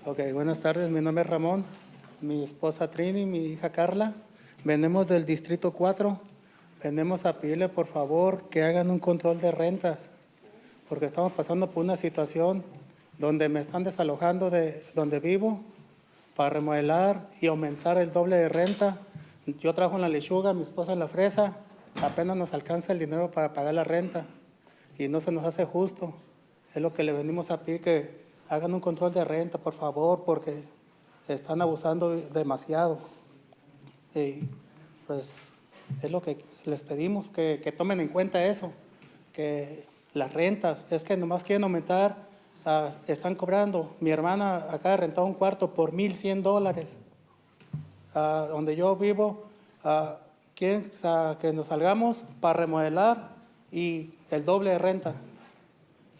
Ok, buenas tardes. Mi nombre es Ramón, mi esposa Trini, mi hija Carla. Venimos del Distrito 4. Venimos a pedirle, por favor, que hagan un control de rentas, porque estamos pasando por una situación donde me están desalojando de donde vivo para remodelar y aumentar el doble de renta. Yo trabajo en la lechuga, mi esposa en la fresa. Apenas nos alcanza el dinero para pagar la renta y no se nos hace justo. Es lo que le venimos a pedir, que hagan un control de renta, por favor, porque están abusando demasiado. Y pues es lo que les pedimos, que tomen en cuenta eso, que las rentas, es que nomás quieren aumentar, están cobrando. Mi hermana acá rentó un cuarto por $1,100. Donde yo vivo, quieren que nos salgamos para remodelar y el doble de renta.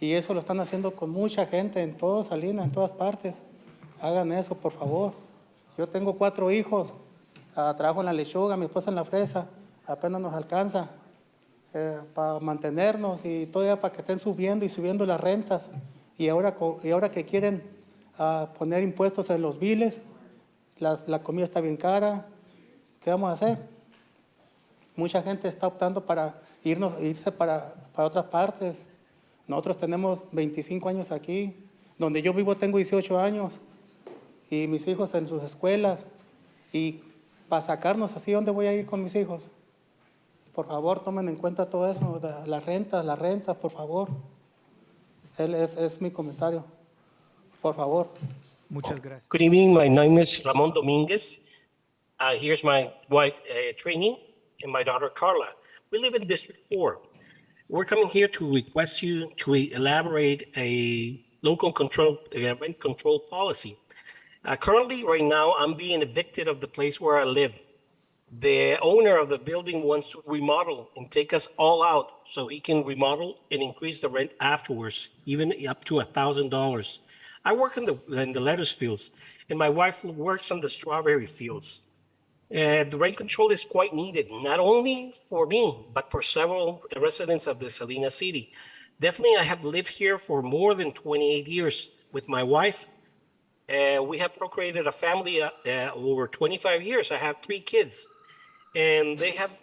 Y eso lo están haciendo con mucha gente en todo Salinas, en todas partes. Hagan eso, por favor. Yo tengo 4 hijos, trabajo en la lechuga, mi esposa en la fresa, apenas nos alcanza para mantenernos y todavía para que estén subiendo y subiendo las rentas. Y ahora que quieren poner impuestos en los biles, la comida está bien cara. ¿Qué vamos a hacer? Mucha gente está optando para irse para otras partes. Nosotros tenemos 25 años aquí. Donde yo vivo tengo 18 años. Y mis hijos en sus escuelas. Y para sacarnos así, ¿dónde voy a ir con mis hijos? Por favor, tomen en cuenta todo eso. Las rentas, por favor. Es mi comentario. Por favor. Muchas gracias. Good evening. My name is Ramon Dominguez. Here's my wife, Trini, and my daughter, Carla. We live in District 4. We're coming here to request you to elaborate a local rent control policy. Currently, right now, I'm being evicted of the place where I live. The owner of the building wants to remodel and take us all out so he can remodel and increase the rent afterwards, even up to $1,000. I work in the lettuce fields, and my wife works on the strawberry fields. The rent control is quite needed, not only for me, but for several residents of the Salinas city. Definitely, I have lived here for more than 28 years with my wife. We have procreated a family over 25 years. I have 3 kids, and they have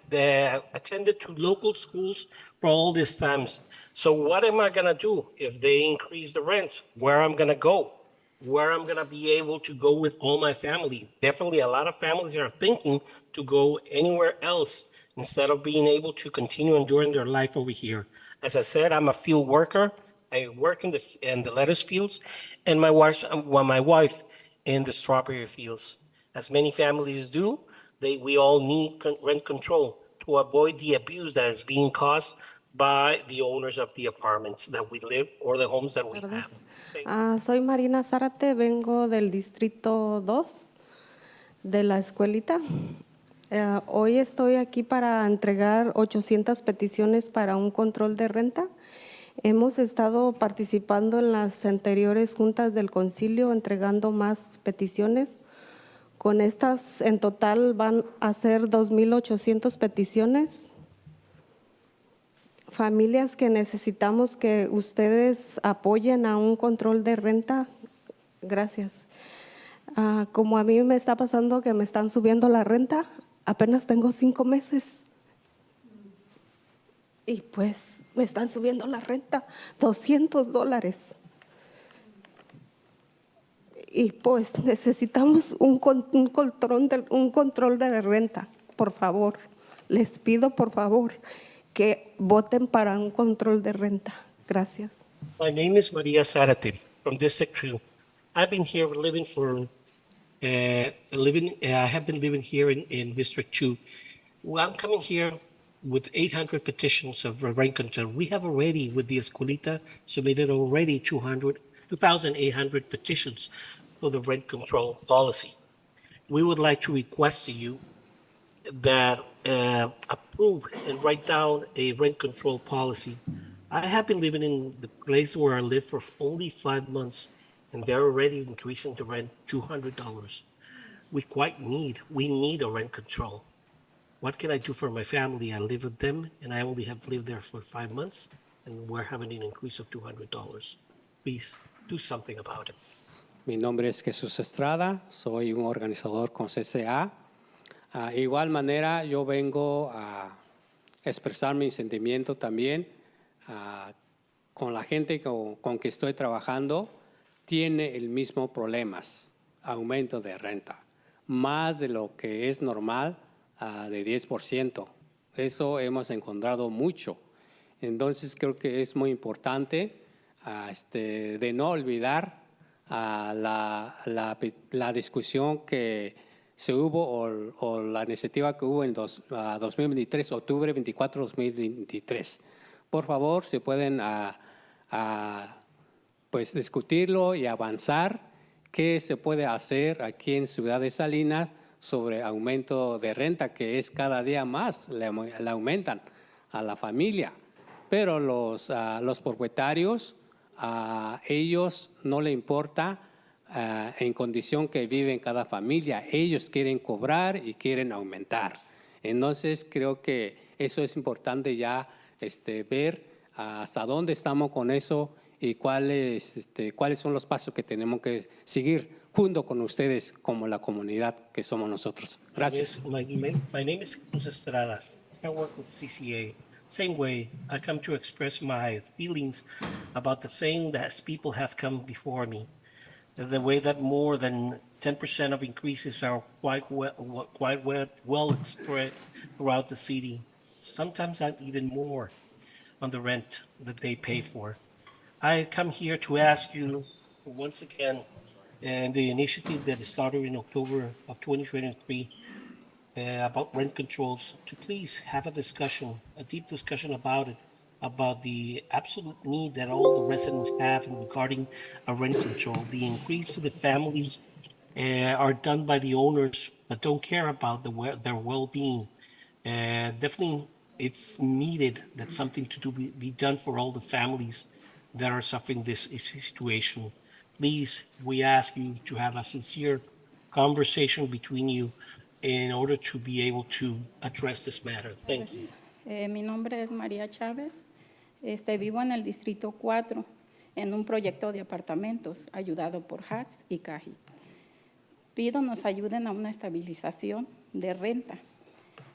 attended to local schools for all these times. So what am I gonna do if they increase the rent? Where I'm gonna go? Where I'm gonna be able to go with all my family? Definitely, a lot of families are thinking to go anywhere else instead of being able to continue enduring their life over here. As I said, I'm a field worker. I work in the lettuce fields, and my wife in the strawberry fields. As many families do, we all need rent control to avoid the abuse that is being caused by the owners of the apartments that we live or the homes that we have. Soy Marina Zárate, vengo del Distrito 2 de la escuelita. Hoy estoy aquí para entregar 800 peticiones para un control de renta. Hemos estado participando en las anteriores juntas del concilio entregando más peticiones. Con estas en total van a ser 2,800 peticiones. Familias que necesitamos que ustedes apoyen a un control de renta. Gracias. Como a mí me está pasando que me están subiendo la renta, apenas tengo 5 meses. Y pues me están subiendo la renta $200. Y pues necesitamos un control de renta, por favor. Les pido, por favor, que voten para un control de renta. Gracias. My name is Maria Zarate from District 2. I've been here living I have been living here in District 2. Well, I'm coming here with 800 petitions of rent control. We have already, with the Escuelita, submitted already 2,800 petitions for the rent control policy. We would like to request to you that approve and write down a rent control policy. I have been living in the place where I live for only 5 months, and they're already increasing the rent $200. We need a rent control. What can I do for my family? I live with them, and I only have lived there for 5 months, and we're having an increase of $200. Please do something about it. Mi nombre es Jesús Estrada, soy un organizador con CCA. Igual manera, yo vengo a expresar mi sentimiento también con la gente con que estoy trabajando. Tiene el mismo problemas, aumento de renta, más de lo que es normal, de 10%. Eso hemos encontrado mucho. Entonces creo que es muy importante de no olvidar la discusión que se hubo o la iniciativa que hubo en 2023, octubre 24, 2023. Por favor, si pueden pues discutirlo y avanzar qué se puede hacer aquí en Ciudad de Salinas sobre aumento de renta, que es cada día más, le aumentan a la familia. Pero los propietarios, a ellos no le importa en condición que viven cada familia. Ellos quieren cobrar y quieren aumentar. Entonces, creo que eso es importante ya ver hasta dónde estamos con eso y cuáles son los pasos que tenemos que seguir junto con ustedes como la comunidad que somos nosotros. Gracias. My name is Jesús Estrada. I work with CCA. Same way, I come to express my feelings about the same that people have come before me. The way that more than 10% of increases are quite well spread throughout the city. Sometimes not even more on the rent that they pay for. I come here to ask you once again, and the initiative that started in October of 2023 about rent controls, to please have a discussion, a deep discussion about it, about the absolute need that all the residents have regarding a rent control. The increase to the families are done by the owners, but don't care about their well-being. Definitely, it's needed that something to be done for all the families that are suffering this situation. Please, we ask you to have a sincere conversation between you in order to be able to address this matter. Thank you. Mi nombre es María Chávez. Vivo en el Distrito 4 en un proyecto de apartamentos ayudado por HATS y CAJI. Pido nos ayuden a una estabilización de renta,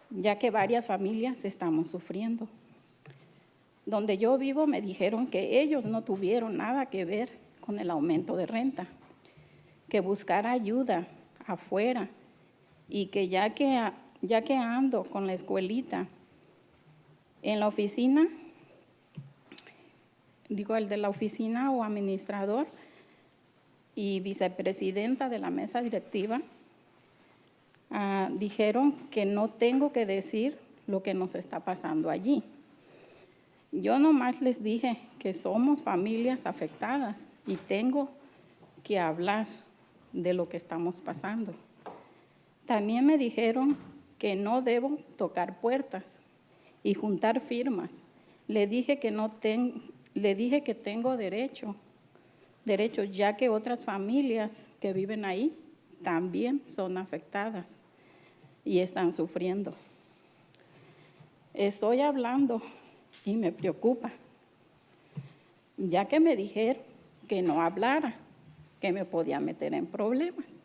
ya que varias familias estamos sufriendo. Donde yo vivo me dijeron que ellos no tuvieron nada que ver con el aumento de renta, que buscara ayuda afuera y que ya que ando con la escuelita en la oficina, digo el de la oficina o administrador y vicepresidenta de la mesa directiva, dijeron que no tengo que decir lo que nos está pasando allí. Yo nomás les dije que somos familias afectadas y tengo que hablar de lo que estamos pasando. También me dijeron que no debo tocar puertas y juntar firmas. Le dije que tengo derechos, ya que otras familias que viven ahí también son afectadas y están sufriendo. Estoy hablando y me preocupa, ya que me dijeron que no hablara, que me podía meter en problemas.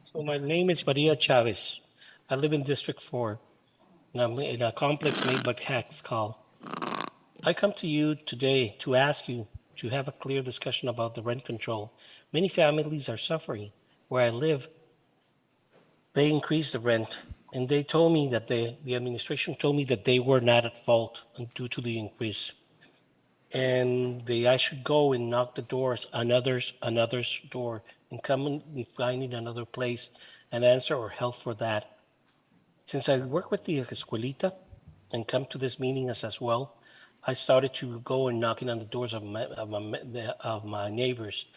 So my name is Maria Chavez. I live in District 4, and I'm in a complex made by Hacks call. I come to you today to ask you to have a clear discussion about the rent control. Many families are suffering. Where I live, they increased the rent, and they told me that the administration told me that they were not at fault due to the increase. And I should go and knock the doors on others' door and come and find another place and answer or help for that. Since I work with the Escuelita and come to this meeting as well, I started to go and knocking on the doors of my neighbors.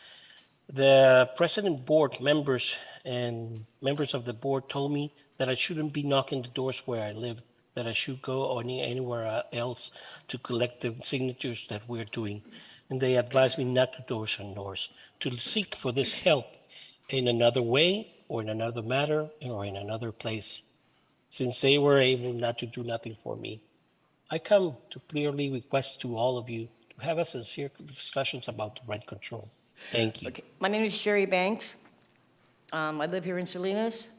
The president board members and members of the board told me that I shouldn't be knocking the doors where I live, that I should go anywhere else to collect the signatures that we're doing. And they advised me not to doors and doors, to seek for this help in another way or in another matter or in another place, since they were able not to do nothing for me. I come to clearly request to all of you to have a sincere discussions about the rent control. Thank you. Okay, my name is Sherry Banks. I live here in Salinas.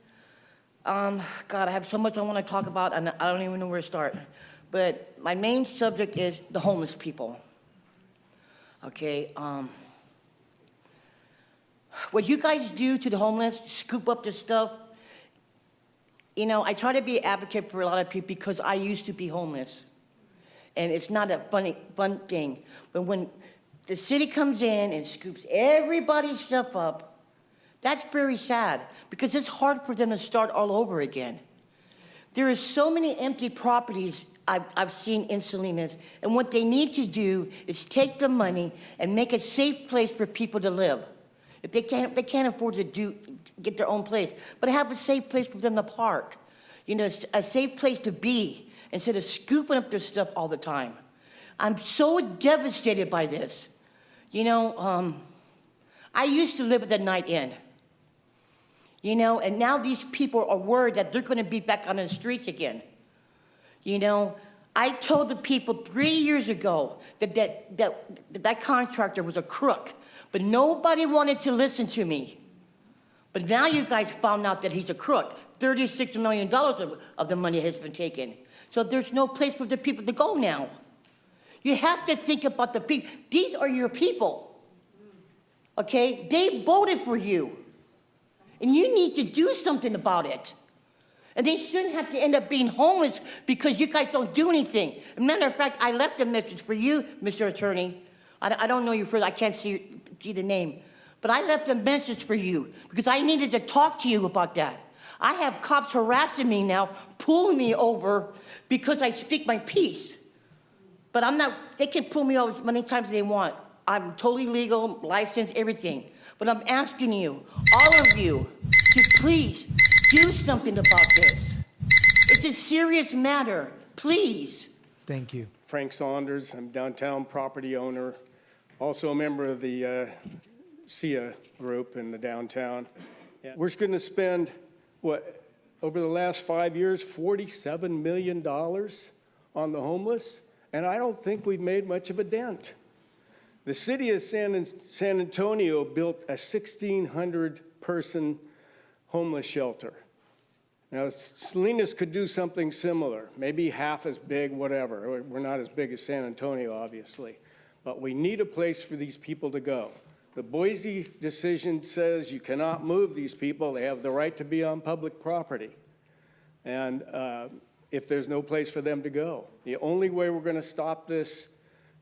God, I have so much I want to talk about, and I don't even know where to start. But my main subject is the homeless people. Okay, what you guys do to the homeless, scoop up their stuff. You know, I try to be an advocate for a lot of people because I used to be homeless. And it's not a fun thing. But when the city comes in and scoops everybody's stuff up, that's very sad because it's hard for them to start all over again. There are so many empty properties I've seen in Salinas, and what they need to do is take the money and make a safe place for people to live. If they can't afford to get their own place, but have a safe place for them to park. You know, a safe place to be instead of scooping up their stuff all the time. I'm so devastated by this. You know, I used to live at the Night Inn. You know, and now these people are worried that they're going to be back on the streets again. You know, I told the people 3 years ago that contractor was a crook, but nobody wanted to listen to me. But now you guys found out that he's a crook. $36 million of the money has been taken. So there's no place for the people to go now. You have to think about the people. These are your people. Okay? They voted for you. And you need to do something about it. And they shouldn't have to end up being homeless because you guys don't do anything. As a matter of fact, I left a message for you, Mr. Attorney. I don't know you further. I can't see the name. But I left a message for you because I needed to talk to you about that. I have cops harassing me now, pulling me over because I speak my piece. But I'm not, they can pull me over as many times as they want. I'm totally legal, licensed, everything. But I'm asking you, all of you, to please do something about this. It's a serious matter. Please. Thank you. Frank Saunders, I'm downtown property owner, also a member of the SIA group in the downtown. We're going to spend, over the last 5 years, $47 million on the homeless, and I don't think we've made much of a dent. The city of San Antonio built a 1,600-person homeless shelter. Now, Salinas could do something similar, maybe half as big, whatever. We're not as big as San Antonio, obviously. But we need a place for these people to go. The Boise decision says you cannot move these people. They have the right to be on public property. And if there's no place for them to go. The only way we're going to stop this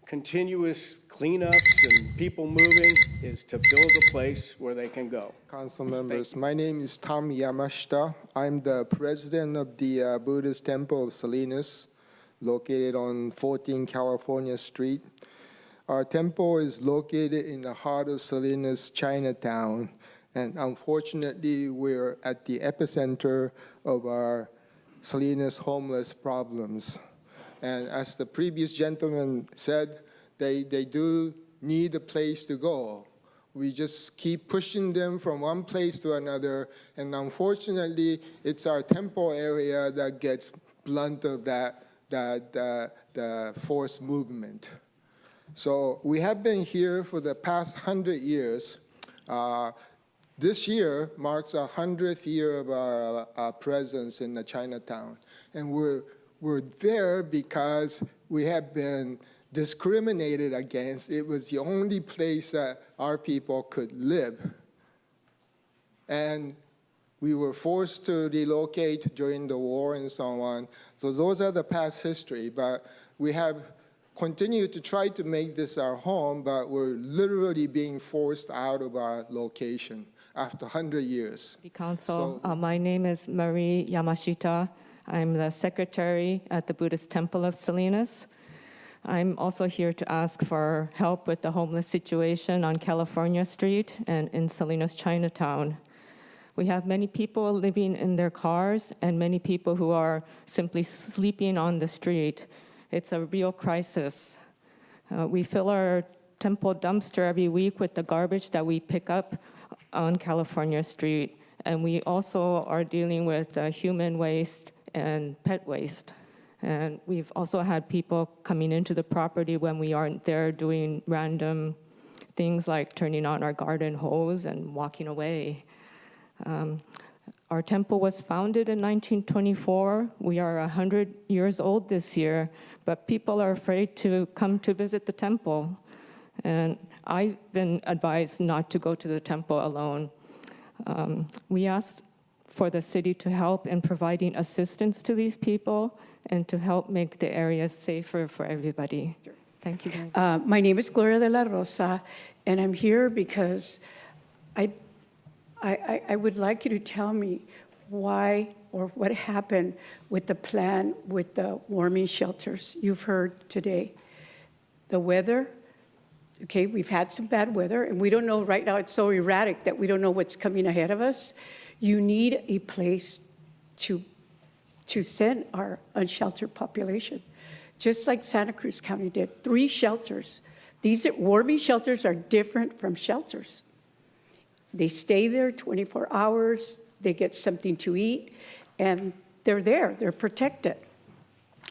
continuous cleanups and people moving is to build a place where they can go. Council members, my name is Tom Yamashita. I'm the president of the Buddhist Temple of Salinas, located on 14 California Street. Our temple is located in the heart of Salinas, Chinatown, and unfortunately, we're at the epicenter of our Salinas homeless problems. And as the previous gentleman said, they do need a place to go. We just keep pushing them from one place to another, and unfortunately, it's our temple area that gets blunt of the forced movement. So we have been here for the past 100 years. This year marks our 100th year of our presence in the Chinatown, and we're there because we have been discriminated against. It was the only place that our people could live. And we were forced to relocate during the war and so on. So those are the past history, but we have continued to try to make this our home, but we're literally being forced out of our location after 100 years. Council, my name is Marie Yamashita. I'm the secretary at the Buddhist Temple of Salinas. I'm also here to ask for help with the homeless situation on California Street and in Salinas, Chinatown. We have many people living in their cars and many people who are simply sleeping on the street. It's a real crisis. We fill our temple dumpster every week with the garbage that we pick up on California Street. And we also are dealing with human waste and pet waste. And we've also had people coming into the property when we aren't there doing random things like turning on our garden hose and walking away. Our temple was founded in 1924. We are 100 years old this year, but people are afraid to come to visit the temple. And I've been advised not to go to the temple alone. We asked for the city to help in providing assistance to these people and to help make the area safer for everybody. Thank you very much. My name is Gloria de la Rosa, and I'm here because I would like you to tell me why or what happened with the plan with the warming shelters you've heard today. The weather, okay, we've had some bad weather, and we don't know right now, it's so erratic that we don't know what's coming ahead of us. You need a place to send our unsheltered population, just like Santa Cruz County did. 3 shelters. These warming shelters are different from shelters. They stay there 24 hours, they get something to eat, and they're there, they're protected.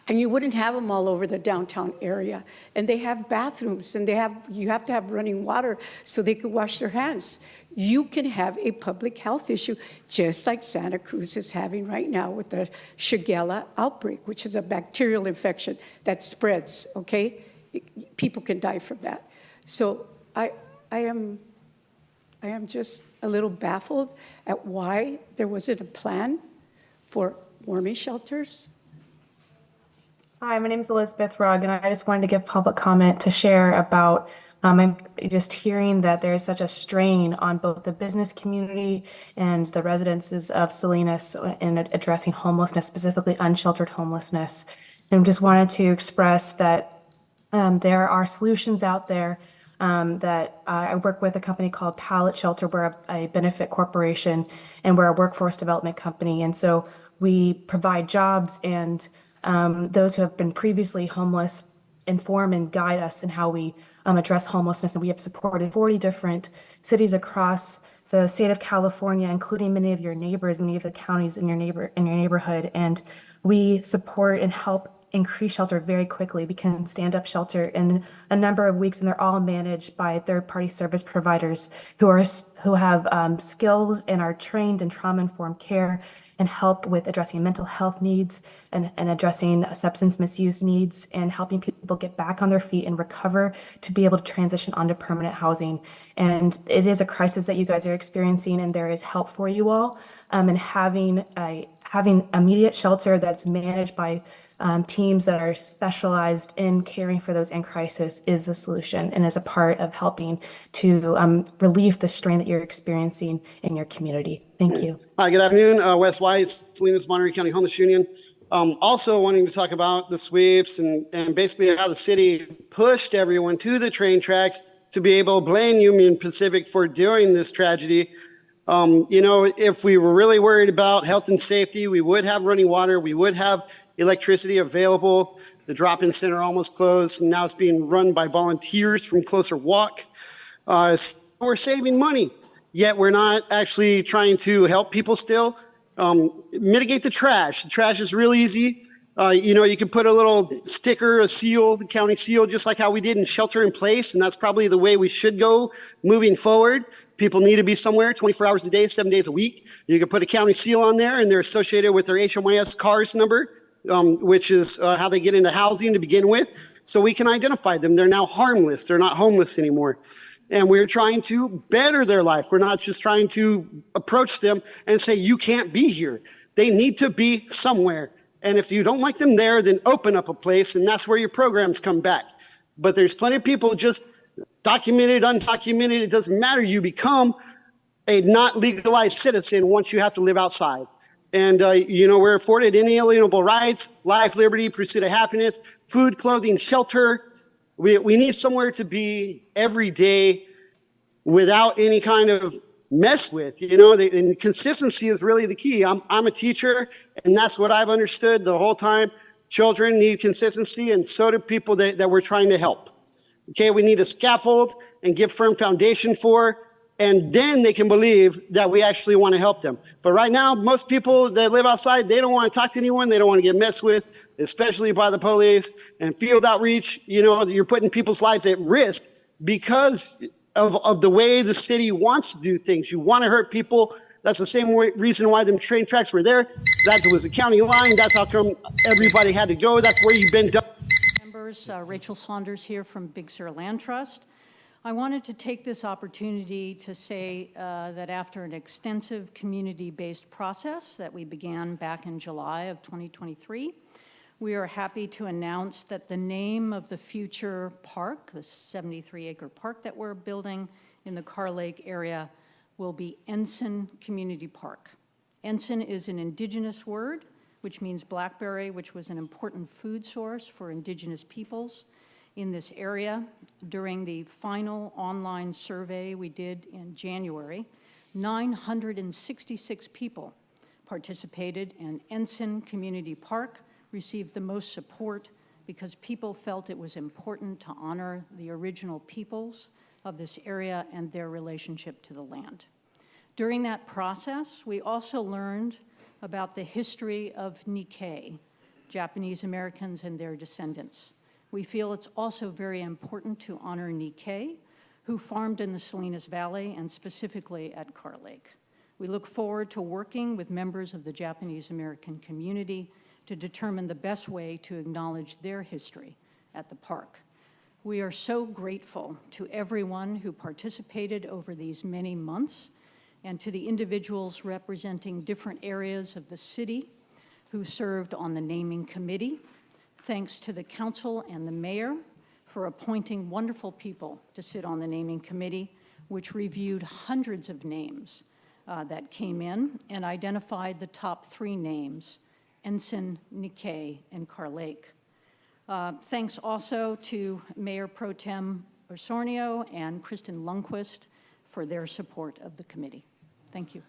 And you wouldn't have them all over the downtown area. And they have bathrooms, and you have to have running water so they could wash their hands. You can have a public health issue, just like Santa Cruz is having right now with the Shigella outbreak, which is a bacterial infection that spreads, okay? People can die from that. So I am just a little baffled at why there wasn't a plan for warming shelters. Hi, my name is Elizabeth Rugg, and I just wanted to give public comment to share about I'm just hearing that there is such a strain on both the business community and the residences of Salinas in addressing homelessness, specifically unsheltered homelessness. And just wanted to express that there are solutions out there that I work with a company called Pallet Shelter. We're a benefit corporation, and we're a workforce development company. And so we provide jobs, and those who have been previously homeless inform and guide us in how we address homelessness. And we have supported 40 different cities across the state of California, including many of your neighbors, many of the counties in your neighborhood. And we support and help increase shelter very quickly. We can stand up shelter in a number of weeks, and they're all managed by third-party service providers who have skills and are trained in trauma-informed care and help with addressing mental health needs and addressing substance misuse needs and helping people get back on their feet and recover to be able to transition onto permanent housing. And it is a crisis that you guys are experiencing, and there is help for you all. And having immediate shelter that's managed by teams that are specialized in caring for those in crisis is the solution and is a part of helping to relieve the strain that you're experiencing in your community. Thank you. Hi, good afternoon. Wes White, Salinas, Monterey County Homeless Union. Also wanting to talk about the sweeps and basically how the city pushed everyone to the train tracks to be able to blame Union Pacific for doing this tragedy. You know, if we were really worried about health and safety, we would have running water, we would have electricity available. The drop-in center almost closed, and now it's being run by volunteers from Closer Walk. So we're saving money, yet we're not actually trying to help people still. Mitigate the trash. The trash is real easy. You know, you can put a little sticker, a seal, the county seal, just like how we did in Shelter in Place, and that's probably the way we should go moving forward. People need to be somewhere 24 hours a day, 7 days a week. You can put a county seal on there, and they're associated with their HMIS CARS number, which is how they get into housing to begin with. So we can identify them. They're now harmless. They're not homeless anymore. And we're trying to better their life. We're not just trying to approach them and say, you can't be here. They need to be somewhere. And if you don't like them there, then open up a place, and that's where your programs come back. But there's plenty of people just documented, undocumented. It doesn't matter. You become a not legalized citizen once you have to live outside. And, you know, we're afforded inalienable rights, life, liberty, pursuit of happiness, food, clothing, shelter. We need somewhere to be every day without any kind of mess with, you know, and consistency is really the key. I'm a teacher, and that's what I've understood the whole time. Children need consistency, and so do people that we're trying to help. Okay, we need a scaffold and give firm foundation for, and then they can believe that we actually want to help them. But right now, most people that live outside, they don't want to talk to anyone. They don't want to get messed with, especially by the police and field outreach. You know, you're putting people's lives at risk because of the way the city wants to do things. You want to hurt people. That's the same reason why them train tracks were there. That was the county line. That's how come everybody had to go. That's where you've been done. Members, Rachel Saunders here from Big Sur Land Trust. I wanted to take this opportunity to say that after an extensive community-based process that we began back in July of 2023, we are happy to announce that the name of the future park, the 73-acre park that we're building in the Carr Lake area, will be Ensign Community Park. Ensign is an indigenous word, which means blackberry, which was an important food source for indigenous peoples in this area. During the final online survey we did in January, 966 people participated, and Ensign Community Park received the most support because people felt it was important to honor the original peoples of this area and their relationship to the land. During that process, we also learned about the history of Nikkei, Japanese Americans and their descendants. We feel it's also very important to honor Nikkei, who farmed in the Salinas Valley and specifically at Carr Lake. We look forward to working with members of the Japanese American community to determine the best way to acknowledge their history at the park. We are so grateful to everyone who participated over these many months and to the individuals representing different areas of the city who served on the naming committee. Thanks to the council and the mayor for appointing wonderful people to sit on the naming committee, which reviewed hundreds of names that came in and identified the top 3 names: Ensign, Nikkei, and Carr Lake. Thanks also to Mayor Pro Tem Osornio and Kristen Lundquist for their support of the committee. Thank you.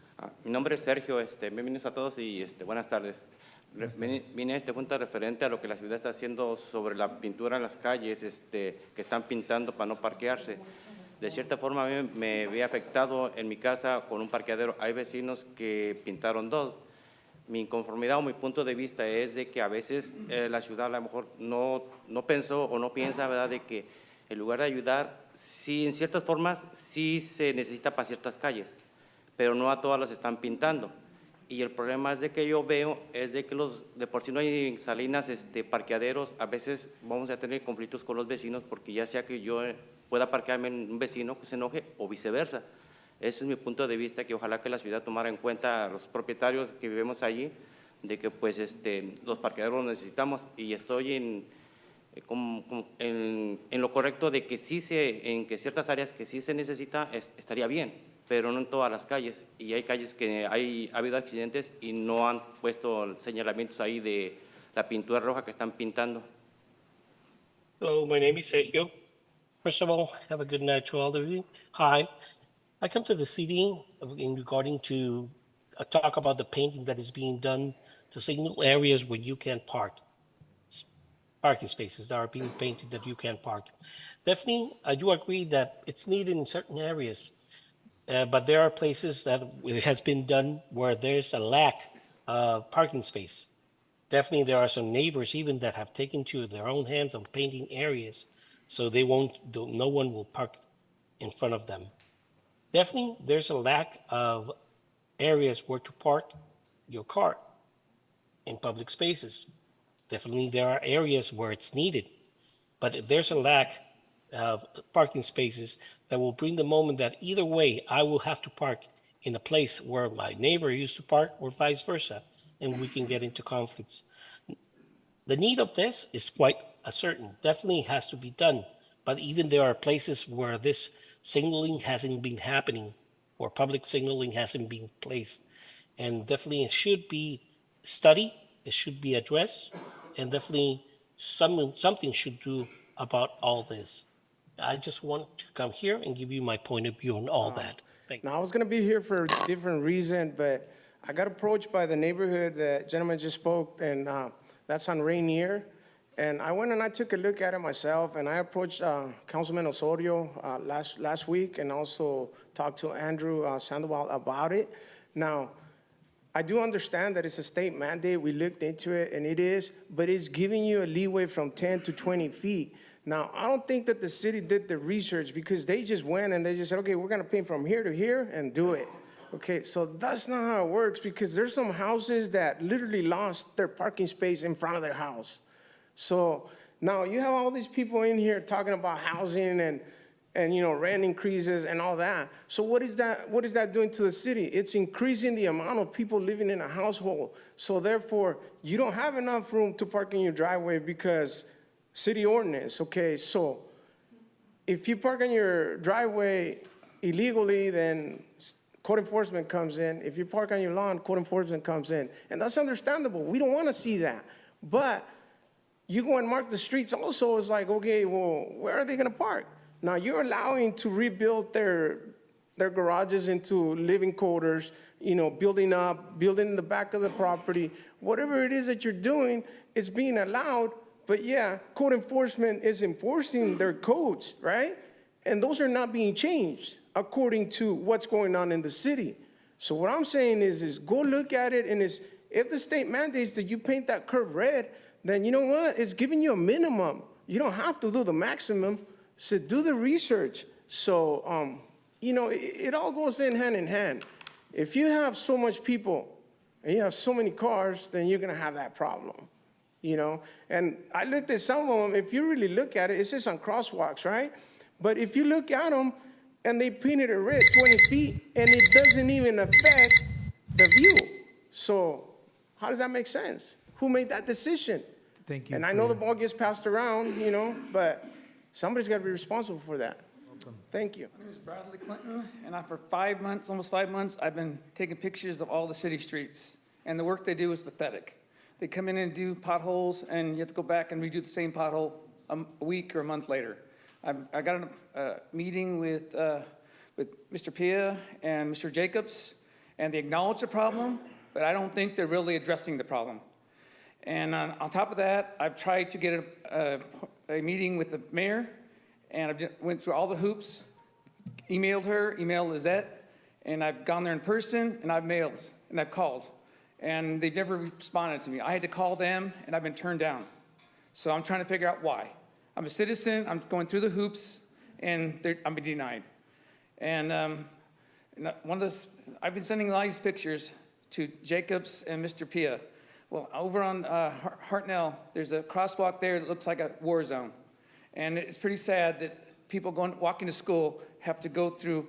Mi nombre es Sergio, bienvenidos a todos y buenas tardes. Vine a este punto referente a lo que la ciudad está haciendo sobre la pintura en las calles, que están pintando para no parquearse. De cierta forma a mí me ve afectado en mi casa con un parqueadero. Hay vecinos que pintaron 2. Mi inconformidad o mi punto de vista es de que a veces la ciudad a lo mejor no pensó o no piensa, ¿verdad?, de que en lugar de ayudar, sí, en ciertas formas sí se necesita para ciertas calles, pero no a todas las están pintando. Y el problema es de que yo veo es de que de por sí no hay en Salinas parqueaderos. A veces vamos a tener conflictos con los vecinos porque ya sea que yo pueda parquearme en un vecino que se enoje o viceversa. Ese es mi punto de vista, que ojalá que la ciudad tomara en cuenta a los propietarios que vivimos allí, de que pues los parqueaderos los necesitamos, y estoy en lo correcto de que sí en que ciertas áreas que sí se necesita estaría bien, pero no en todas las calles, y hay calles que ha habido accidentes y no han puesto señalamientos ahí de la pintura roja que están pintando. Hello, my name is Sergio. First of all, have a good night to all of you. Hi, I come to the city in regarding to talk about the painting that is being done to signal areas where you can park. Parking spaces that are being painted that you can park. Definitely, I do agree that it's needed in certain areas. But there are places that it has been done where there's a lack of parking space. Definitely, there are some neighbors even that have taken to their own hands of painting areas, so no one will park in front of them. Definitely, there's a lack of areas where to park your car in public spaces. Definitely, there are areas where it's needed, but if there's a lack of parking spaces, that will bring the moment that either way I will have to park in a place where my neighbor used to park, or vice versa, and we can get into conflicts. The need of this is quite certain. Definitely has to be done, but even there are places where this signaling hasn't been happening, or public signaling hasn't been placed, and definitely it should be studied, it should be addressed, and definitely something should do about all this. I just want to come here and give you my point of view on all that. Thank you. Now, I was going to be here for a different reason, but I got approached by the neighborhood that gentleman just spoke, and that's on Rainier. And I went and I took a look at it myself, and I approached Councilman Osorio last week, and also talked to Andrew Sandoval about it. Now, I do understand that it's a state mandate. We looked into it, and it is, but it's giving you a leeway from 10 to 20 feet. Now, I don't think that the city did the research because they just went and they just said, okay, we're gonna paint from here to here and do it. Okay, so that's not how it works because there's some houses that literally lost their parking space in front of their house. So now you have all these people in here talking about housing and rent increases and all that. So what is that doing to the city? It's increasing the amount of people living in a household. So therefore, you don't have enough room to park in your driveway because city ordinance, okay? So if you park in your driveway illegally, then code enforcement comes in. If you park on your lawn, code enforcement comes in. And that's understandable. We don't want to see that. But you go and mark the streets also, it's like, okay, well, where are they going to park? Now, you're allowing to rebuild their garages into living quarters, building in the back of the property. Whatever it is that you're doing, it's being allowed. But yeah, code enforcement is enforcing their codes, right? And those are not being changed according to what's going on in the city. So what I'm saying is go look at it, and if the state mandates that you paint that curb red, then you know what? It's giving you a minimum. You don't have to do the maximum. So do the research. So, it all goes in hand. If you have so much people and you have so many cars, then you're going to have that problem, And I looked at some of them. If you really look at it, it says on crosswalks, right? But if you look at them and they painted it red 20 feet and it doesn't even affect the view. So how does that make sense? Who made that decision? Thank you. And I know the ball gets passed around, but somebody's got to be responsible for that. Thank you. My name is Bradley Clinton, and for almost 5 months, I've been taking pictures of all the city streets, and the work they do is pathetic. They come in and do potholes, and you have to go back and redo the same pothole a week or a month later. I got a meeting with Mr. Pia and Mr. Jacobs, and they acknowledge the problem, but I don't think they're really addressing the problem. And on top of that, I've tried to get a meeting with the mayor, and I went through all the hoops, emailed Lizette, and I've gone there in person, and I've mailed, and I've called, and they've never responded to me. I had to call them, and I've been turned down. So I'm trying to figure out why. I'm a citizen, I'm going through the hoops, and I'm being denied. And I've been sending a lot of these pictures to Jacobs and Mr. Pia. Well, over on Hartnell, there's a crosswalk there that looks like a war zone. And it's pretty sad that people walking to school have to go through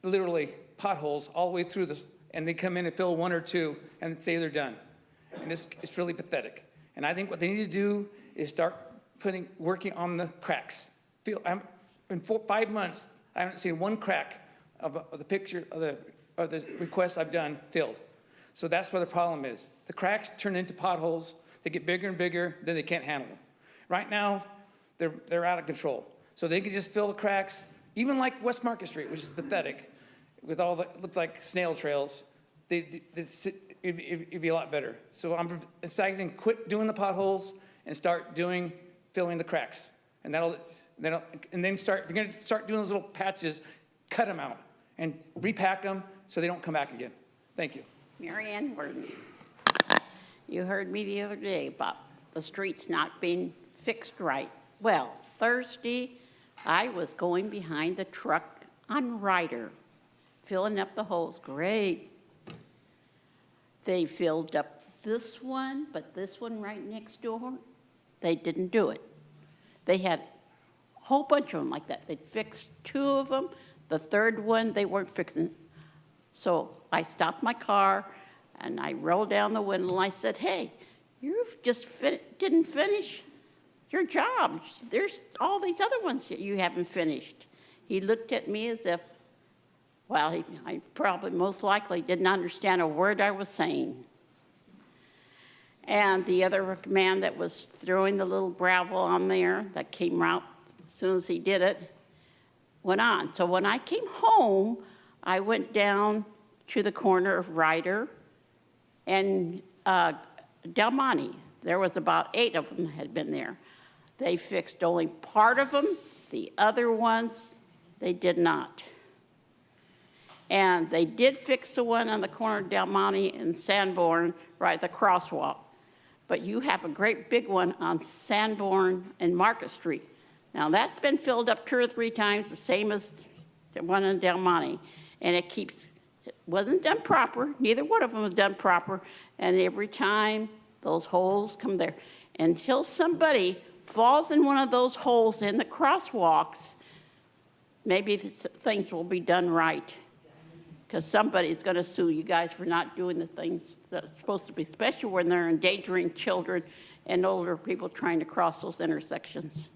literally potholes all the way through this, and they come in and fill one or two and say they're done. And it's really pathetic. And I think what they need to do is start working on the cracks. In 5 months, I haven't seen one crack of the picture of the request I've done filled. So that's where the problem is. The cracks turn into potholes. They get bigger and bigger, then they can't handle them. Right now, they're out of control. So they can just fill the cracks, even like West Market Street, which is pathetic, with all the, looks like snail trails. It'd be a lot better. So I'm advising quit doing the potholes and start filling the cracks. And then start, if you're gonna start doing those little patches, cut them out and repack them so they don't come back again. Thank you. Marianne Gordon, you heard me the other day about the streets not being fixed right. Well, Thursday, I was going behind the truck on Ryder, filling up the holes. Great. They filled up this one, but this one right next door, they didn't do it. They had a whole bunch of them like that. They fixed 2 of them. The third one, they weren't fixing. So I stopped my car, and I rolled down the window, and I said, hey, you just didn't finish your job. There's all these other ones that you haven't finished. He looked at me as if, well, I probably most likely didn't understand a word I was saying. And the other man that was throwing the little gravel on there that came out as soon as he did it, went on. So when I came home, I went down to the corner of Ryder and Del Monte. There was about 8 of them that had been there. They fixed only part of them. The other ones, they did not. And they did fix the one on the corner of Del Monte and Sanborn, right at the crosswalk. but you have a great big one on Sanborn and Market Street. Now, that's been filled up 2 or 3 times, the same as the one in Del Monte, and it wasn't done proper. Neither one of them was done proper, and every time those holes come there. Until somebody falls in one of those holes in the crosswalks, maybe things will be done right. Because somebody's going to sue you guys for not doing the things that are supposed to be special when they're endangering children and older people trying to cross those intersections.